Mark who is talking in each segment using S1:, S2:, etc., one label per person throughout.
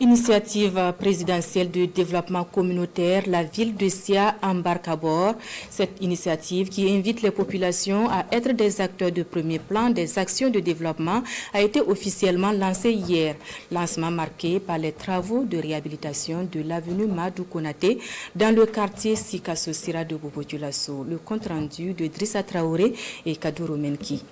S1: Initiative présidentielle de développement communautaire, la ville de Sia embarque à bord. Cette initiative qui invite les populations à être des acteurs de premier plan des actions de développement a été officiellement lancée hier. Lancement marqué par les travaux de réhabilitation de l'avenue Madou Konaté dans le quartier Sikasso Sira de Bobo-Dioulasso. Le compte rendu de Drissa Traoré et Kadouro Menki.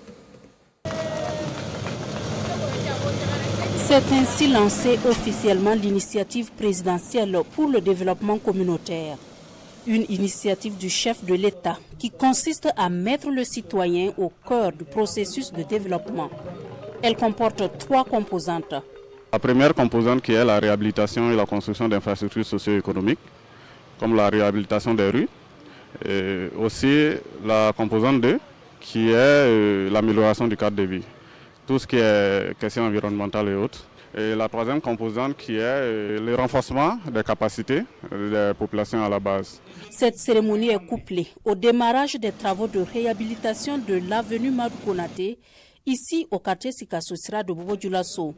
S2: C'est ainsi lancée officiellement l'initiative présidentielle pour le développement communautaire. Une initiative du chef de l'État qui consiste à mettre le citoyen au cœur du processus de développement. Elle comporte 3 composantes.
S3: La première composante qui est la réhabilitation et la construction d'infrastructures socio-économiques, comme la réhabilitation des rues. Et aussi la composante 2 qui est l'amélioration du cadre de vie. Tout ce qui est question environnementale et autres. Et la troisième composante qui est le renforcement des capacités des populations à la base.
S2: Cette cérémonie est couplée au démarrage des travaux de réhabilitation de l'avenue Madou Konaté, ici au quartier Sikasso Sira de Bobo-Dioulasso.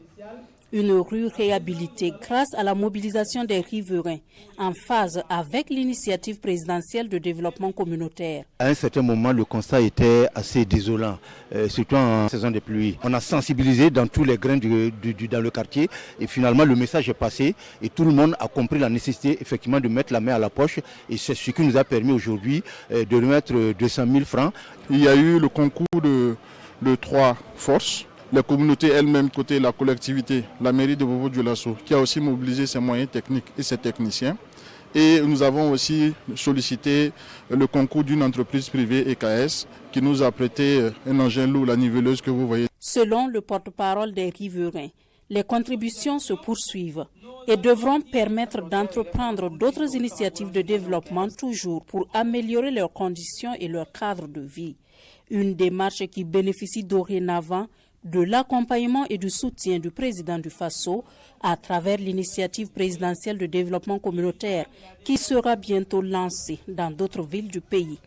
S2: Une rue réhabilitée grâce à la mobilisation des riverains en phase avec l'initiative présidentielle de développement communautaire.
S4: À un certain moment, le constat était assez désolant, surtout en saison de pluie. On a sensibilisé dans tous les grains dans le quartier et finalement le message est passé et tout le monde a compris la nécessité effectivement de mettre la main à la poche et c'est ce qui nous a permis aujourd'hui de remettre 200 000 francs.
S5: Il y a eu le concours de 3 forces. Les communautés elles-mêmes, côté la collectivité, la mairie de Bobo-Dioulasso, qui a aussi mobilisé ses moyens techniques et ses techniciens. Et nous avons aussi sollicité le concours d'une entreprise privée EKS qui nous a prêté un engin lourd, la niveleuse que vous voyez.
S2: Selon le porte-parole des riverains, les contributions se poursuivent et devront permettre d'entreprendre d'autres initiatives de développement toujours pour améliorer leurs conditions et leur cadre de vie. Une démarche qui bénéficie dorénavant de l'accompagnement et du soutien du président du Faso à travers l'initiative présidentielle de développement communautaire qui sera bientôt lancée dans d'autres villes du pays.